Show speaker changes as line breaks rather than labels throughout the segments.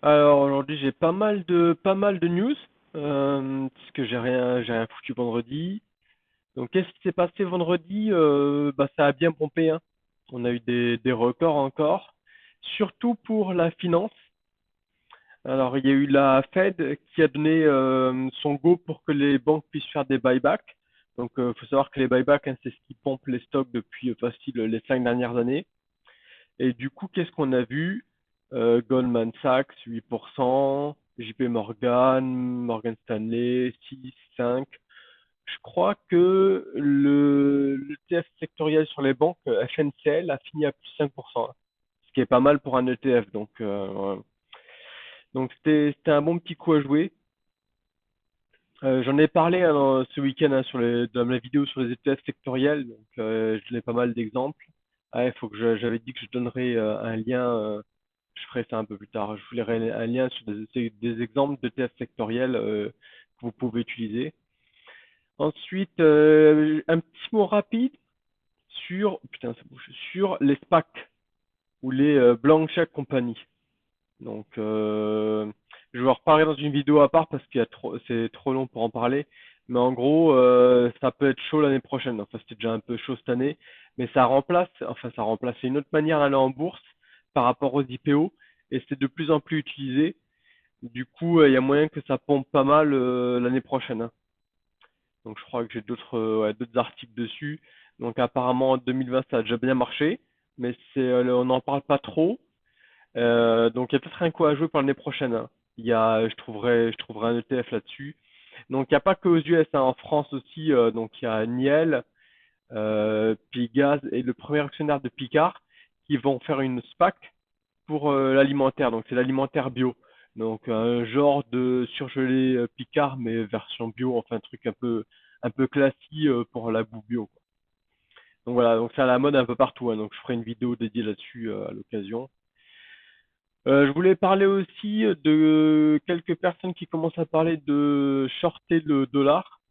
Alors aujourd'hui j'ai pas mal de news parce que j'ai rien foutu vendredi. Donc qu'est-ce qui s'est passé vendredi? Bah ça a bien pompé, hein. On a eu des records encore, surtout pour la finance. Alors il y a eu la Fed qui a donné son go pour que les banques puissent faire des buybacks. Donc faut savoir que les buybacks, hein, c'est ce qui pompe les stocks depuis facile les 5 dernières années. Et du coup, qu'est-ce qu'on a vu? Goldman Sachs, 8%, JP Morgan, Morgan Stanley, 6, 5. Je crois que le ETF sectoriel sur les banques, FNCL, a fini à plus 5%, hein, ce qui est pas mal pour un ETF. Donc c'était un bon petit coup à jouer. J'en ai parlé hein, ce week-end hein, dans la vidéo sur les ETF sectoriels, donc je donnais pas mal d'exemples. Ah, il faut que j'avais dit que je donnerais un lien, je ferai ça un peu plus tard. Je vous lirai un lien sur des exemples d'ETF sectoriels que vous pouvez utiliser. Ensuite, un petit mot rapide sur, putain, ça bouge, sur les SPAC ou les Blank Check Company. Donc, je vais en reparler dans une vidéo à part parce c'est trop long pour en parler. Mais en gros, ça peut être chaud l'année prochaine. Enfin, c'était déjà un peu chaud cette année, mais ça remplace, c'est une autre manière d'aller en bourse par rapport aux IPO et c'est de plus en plus utilisé. Du coup, il y a moyen que ça pompe pas mal l'année prochaine, hein. Donc, je crois que j'ai d'autres articles dessus. Donc, apparemment, en 2020, ça a déjà bien marché, mais on n'en parle pas trop. Donc il y a peut-être un coup à jouer pour l'année prochaine, hein. Je trouverai un ETF là-dessus. Donc il n'y a pas que aux US, hein, en France aussi. Donc il y a Niel, Pigaz et le premier actionnaire de Picard qui vont faire une SPAC pour l'alimentaire. Donc c'est l'alimentaire bio. Donc un genre de surgelé Picard mais version bio, enfin un truc un peu classique pour la bouffe bio, quoi. Donc voilà, donc c'est à la mode un peu partout, hein. Donc je ferai une vidéo dédiée là-dessus à l'occasion. Je voulais parler aussi de quelques personnes qui commencent à parler de shorter le dollar.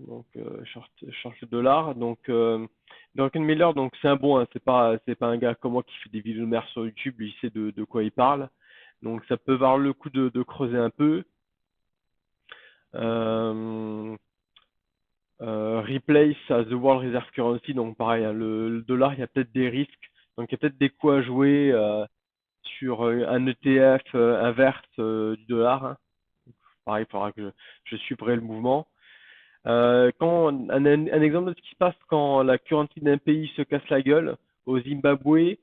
Donc, short le dollar. Donc, Duncan Miller, donc c'est un bon, hein, c'est pas un gars comme moi qui fait des vidéos de merde sur YouTube, il sait de quoi il parle. Donc, ça peut valoir le coup de creuser un peu. Euh, Replace as the World Reserve Currency, donc pareil, hein, le dollar, il y a peut-être des risques. Donc, il y a peut-être des coups à jouer. Sur un ETF inverse du dollar, hein. Pareil, il faudra que je suivrai le mouvement. Un exemple de ce qui se passe quand la currency d'un pays se casse la gueule, au Zimbabwe,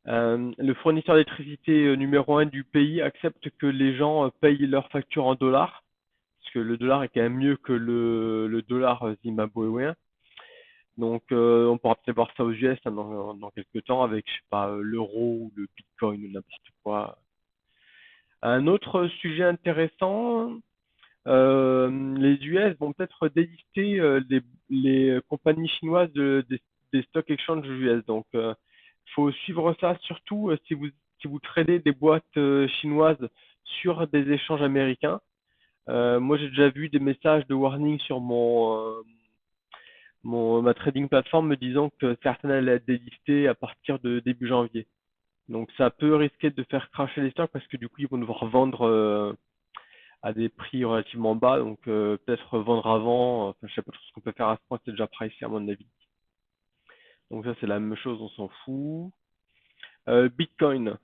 le fournisseur d'électricité numéro un du pays accepte que les gens payent leurs factures en dollars, parce que le dollar est quand même mieux que le dollar zimbabwéen. Donc, on pourra peut-être voir ça aux US hein, dans quelques temps avec, je sais pas, l'euro ou le bitcoin ou n'importe quoi. Un autre sujet intéressant, les US vont peut-être délister les compagnies chinoises des stock exchange US. Donc, il faut suivre ça, surtout si vous tradez des boîtes chinoises sur des échanges américains. Moi, j'ai déjà vu des messages de warning sur ma trading platform me disant que certaines allaient être délistées à partir de début janvier. Donc, ça peut risquer de faire cracher les stocks parce que du coup, ils vont devoir vendre à des prix relativement bas, donc peut-être vendre avant. Enfin, je sais pas trop ce qu'on peut faire à ce point, c'est déjà pricé à mon avis. Donc ça c'est la même chose, on s'en fout. Bitcoin.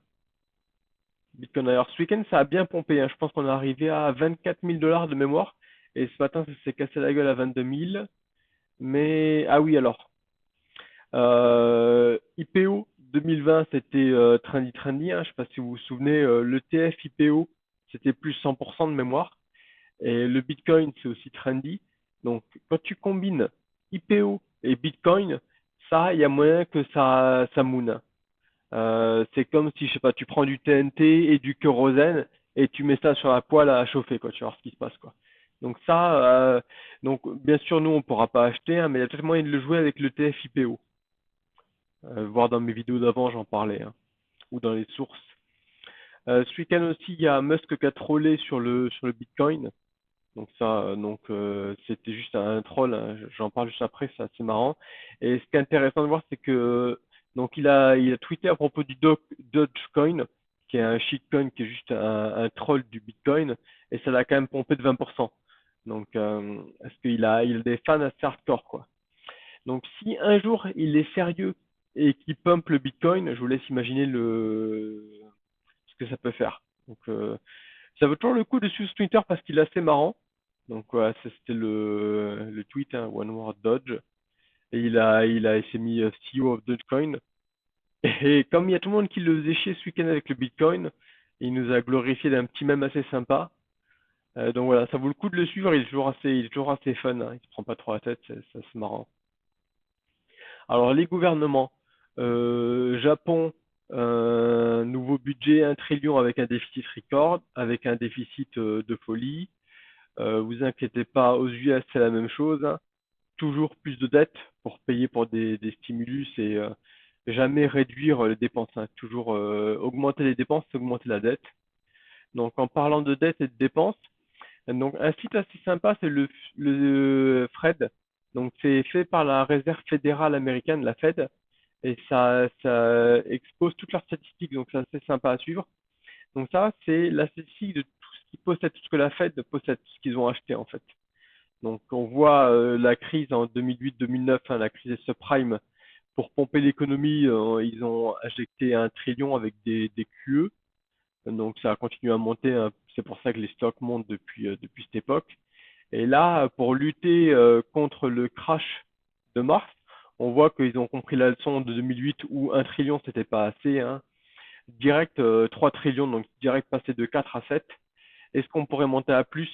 Bitcoin. Alors ce week-end ça a bien pompé, hein. Je pense qu'on est arrivé à 24 000 dollars de mémoire. Et ce matin ça s'est cassé la gueule à 22 000. Mais ah oui alors. IPO 2020 c'était trendy trendy, hein. Je sais pas si vous vous souvenez, l'ETF IPO c'était plus 100% de mémoire. Et le Bitcoin, c'est aussi trendy. Donc, quand tu combines IPO et Bitcoin, ça, il y a moyen que ça moune. C'est comme si, je sais pas, tu prends du TNT et du kérosène et tu mets ça sur la poêle à chauffer, quoi. Tu vas voir ce qui se passe, quoi. Donc ça, donc bien sûr, nous, on pourra pas acheter, hein, mais il y a peut-être moyen de le jouer avec le TF IPO. Voir dans mes vidéos d'avant, j'en parlais, hein, ou dans les sources. Ce week-end aussi, il y a Musk qui a trollé sur le Bitcoin. Donc ça, c'était juste un troll, hein. J'en parle juste après, c'est assez marrant. Et ce qui est intéressant de voir, c'est que donc il a tweeté à propos du Dogecoin qui est un shitcoin, qui est juste un troll du Bitcoin, et ça l'a quand même pompé de 20%. Donc, parce il a des fans assez hardcore, quoi. Donc, si un jour il est sérieux et qu'il pump le Bitcoin, je vous laisse imaginer ce que ça peut faire. Donc, ça vaut toujours le coup de suivre Twitter parce qu'il est assez marrant. Donc, voilà, c'était le tweet, hein, One Word Dodge. Et il s'est mis CEO of Dogecoin. Et comme il y a tout le monde qui le faisait chier ce week-end avec le Bitcoin, il nous a glorifié d'un petit mème assez sympa. Donc voilà, ça vaut le coup de le suivre. Il est toujours assez fun, hein. Il se prend pas trop la tête, c'est marrant. Alors les gouvernements, Japon, nouveau budget 1 trillion avec un déficit record, avec un déficit de folie. Vous inquiétez pas, aux US c'est la même chose, hein. Toujours plus de dettes pour payer pour des stimulus et jamais réduire les dépenses, hein. Toujours augmenter les dépenses, augmenter la dette. Donc en parlant de dette et de dépenses, donc un site assez sympa, c'est le Fred. Donc c'est fait par la Réserve fédérale américaine, la Fed, et ça expose toutes leurs statistiques, donc c'est assez sympa à suivre. Donc ça, c'est la statistique de tout ce qu'ils possèdent, tout ce que la Fed possède, tout ce qu'ils ont acheté en fait. Donc on voit la crise en 2008-2009, hein, la crise des subprimes, pour pomper l'économie, ils ont injecté 1 trillion avec des QE. Donc ça a continué à monter, hein. C'est pour ça que les stocks montent depuis cette époque. Et là, pour lutter contre le crash de mars, on voit qu'ils ont compris la leçon de 2008 où 1 trillion c'était pas assez, hein. Direct 3 trillions, donc direct passer de 4 à 7. Est-ce qu'on pourrait monter à plus?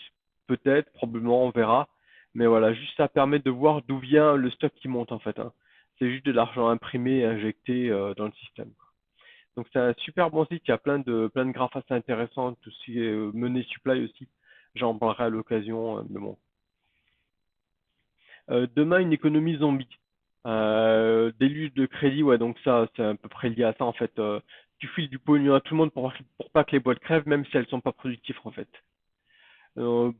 Peut-être, probablement, on verra. Mais voilà, juste ça permet de voir d'où vient le stock qui monte en fait, hein. C'est juste de l'argent imprimé et injecté dans le système. Donc c'est un super bon site, il y a plein de graphes assez intéressants, tout ce qui est money supply aussi. J'en parlerai à l'occasion, mais bon. Demain, une économie zombie. Déluge de crédit, ouais, donc ça, c'est à peu près lié à ça en fait. Tu files du pognon à tout le monde pour pas que les boîtes crèvent, même si elles sont pas productives en fait. Euh,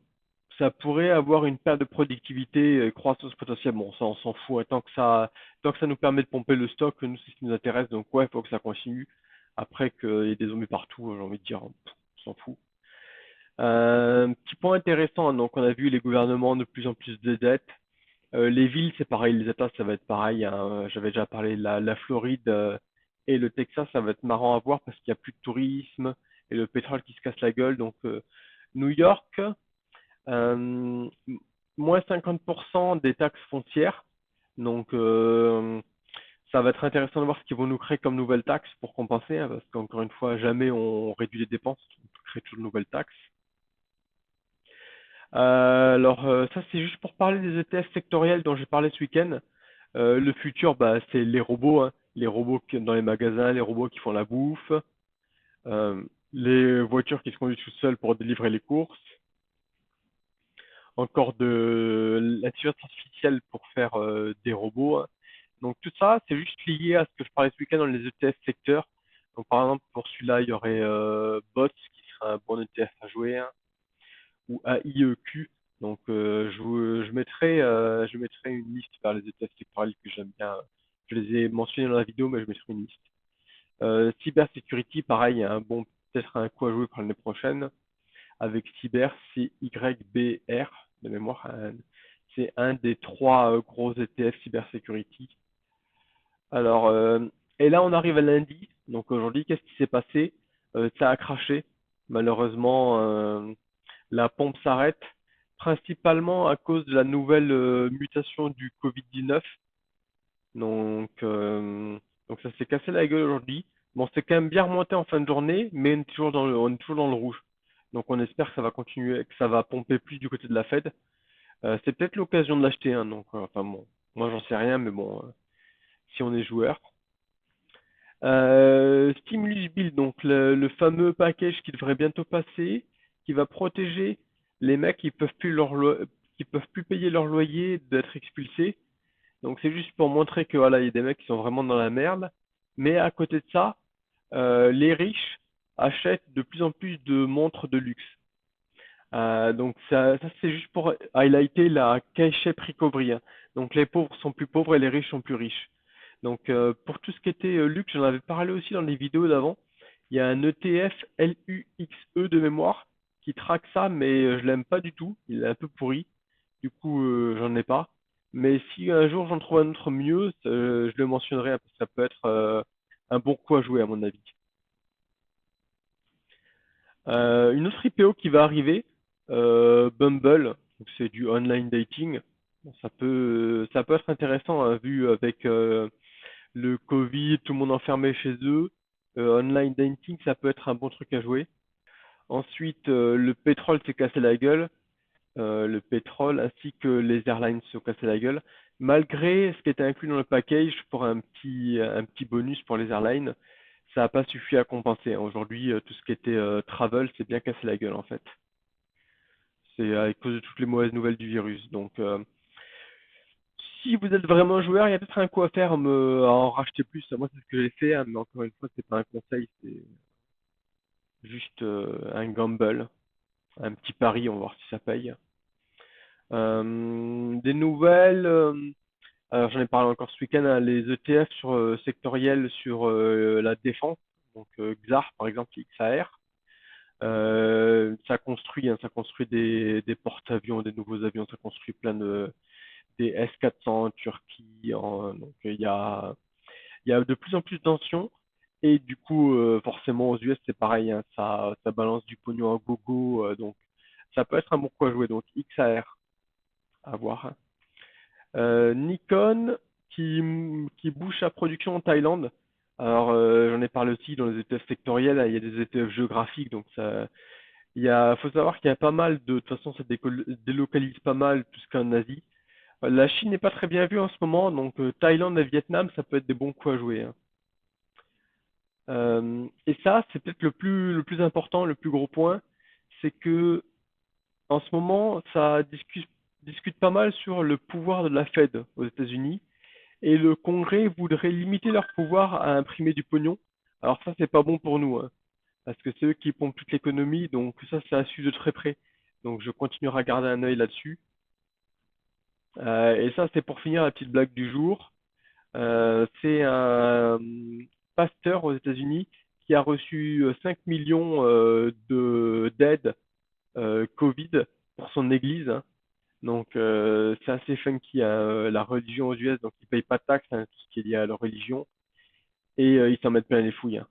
Ça pourrait avoir une perte de productivité, croissance potentielle. Bon, ça, on s'en fout, hein. Tant que ça nous permet de pomper le stock, nous, c'est ce qui nous intéresse. Donc, ouais, il faut que ça continue. Après qu'il y ait des zombies partout, j'ai envie de dire, on s'en fout. Petit point intéressant, hein. Donc, on a vu les gouvernements de plus en plus de dettes. Les villes, c'est pareil. Les États, ça va être pareil, hein. J'avais déjà parlé de la Floride et le Texas, ça va être marrant à voir parce qu'il n'y a plus de tourisme et le pétrole qui se casse la gueule. Donc, New York, euh, moins 50% des taxes foncières. Donc, ça va être intéressant de voir ce qu'ils vont nous créer comme nouvelles taxes pour compenser, hein, parce qu'encore une fois, jamais on réduit les dépenses, on crée toujours de nouvelles taxes. Alors, ça, c'est juste pour parler des ETF sectoriels dont j'ai parlé ce week-end. Le futur, bah, c'est les robots, hein. Les robots dans les magasins, les robots qui font la bouffe, euh, les voitures qui se conduisent toutes seules pour délivrer les courses, encore de l'intelligence artificielle pour faire des robots, hein. Donc tout ça, c'est juste lié à ce que je parlais ce week-end dans les ETF secteurs. Donc par exemple, pour celui-là, il y aurait BOTS qui serait un bon ETF à jouer, hein, ou AIEQ. Donc je mettrai une liste vers les ETF sectoriels que j'aime bien. Je les ai mentionnés dans la vidéo, mais je mettrai une liste. Cybersecurity, pareil, il y a peut-être un coup à jouer pour l'année prochaine avec Cyber, CYBR de mémoire. C'est un des trois gros ETF cybersecurity. Alors, et là, on arrive à lundi. Donc aujourd'hui, qu'est-ce qui s'est passé? Ça a craché. Malheureusement, la pompe s'arrête, principalement à cause de la nouvelle mutation du Covid-19. Donc, euh, donc ça s'est cassé la gueule aujourd'hui. Bon, c'est quand même bien remonté en fin de journée, mais on est toujours dans le rouge. Donc on espère que ça va continuer, que ça va pomper plus du côté de la Fed. C'est peut-être l'occasion de l'acheter, hein, donc enfin bon, moi j'en sais rien, mais bon, si on est joueur. Stimulus Bill, donc le fameux package qui devrait bientôt passer, qui va protéger les mecs qui peuvent plus payer leur loyer d'être expulsés. Donc c'est juste pour montrer que voilà, il y a des mecs qui sont vraiment dans la merde. Mais à côté de ça, les riches achètent de plus en plus de montres de luxe. Donc ça c'est juste pour highlighter la K-shape recovery, hein. Donc les pauvres sont plus pauvres et les riches sont plus riches. Donc pour tout ce qui était luxe, j'en avais parlé aussi dans les vidéos d'avant. Il y a un ETF LUXE de mémoire qui traque ça, mais je l'aime pas du tout. Il est un peu pourri. Du coup, j'en ai pas. Mais si un jour j'en trouve un autre mieux, je le mentionnerai parce que ça peut être un bon coup à jouer à mon avis. Une autre IPO qui va arriver, Bumble, donc c'est du online dating. Bon, ça peut être intéressant hein, vu avec le Covid, tout le monde enfermé chez eux. Online dating, ça peut être un bon truc à jouer. Ensuite, le pétrole s'est cassé la gueule. Le pétrole ainsi que les airlines se sont cassé la gueule. Malgré ce qui était inclus dans le package pour un petit bonus pour les airlines, ça n'a pas suffi à compenser. Aujourd'hui, tout ce qui était travel, c'est bien cassé la gueule en fait. C'est à cause de toutes les mauvaises nouvelles du virus. Donc, si vous êtes vraiment joueur, il y a peut-être un coup à faire à en racheter plus. Moi, c'est ce que j'ai fait, hein, mais encore une fois, c'est pas un conseil, c'est juste un gamble, un petit pari, on va voir si ça paye. Des nouvelles. Alors j'en ai parlé encore ce week-end, hein, les ETF sur sectoriels sur la défense, donc XAR par exemple, XAR. Ça construit des porte-avions, des nouveaux avions, ça construit plein de des S-400 en Turquie. Donc il y a de plus en plus de tensions. Et du coup, forcément aux US c'est pareil, hein, ça balance du pognon à gogo, donc ça peut être un bon coup à jouer. Donc XAR, à voir, hein. Nikon qui bouge sa production en Thaïlande. Alors, j'en ai parlé aussi dans les ETF sectoriels, hein, il y a des ETF géographiques, donc faut savoir qu'il y a pas mal de toute façon, ça délocalise pas mal tout ce qu'en Asie. La Chine n'est pas très bien vue en ce moment, donc Thaïlande et Vietnam, ça peut être des bons coups à jouer, hein. Et ça, c'est peut-être le plus important, le plus gros point, c'est que en ce moment, ça discute pas mal sur le pouvoir de la Fed aux États-Unis. Et le Congrès voudrait limiter leur pouvoir à imprimer du pognon. Alors ça, c'est pas bon pour nous, hein, parce que c'est eux qui pompent toute l'économie, donc ça, c'est à suivre de très près. Donc je continuerai à garder un œil là-dessus. Et ça, c'est pour finir la petite blague du jour. C'est un pasteur aux États-Unis qui a reçu 5 millions de d'aide Covid pour son église, hein. Donc c'est assez funky, hein, la religion aux US, donc ils payent pas de taxes, hein, tout ce qui est lié à leur religion. Et ils s'en mettent plein les fouilles, hein.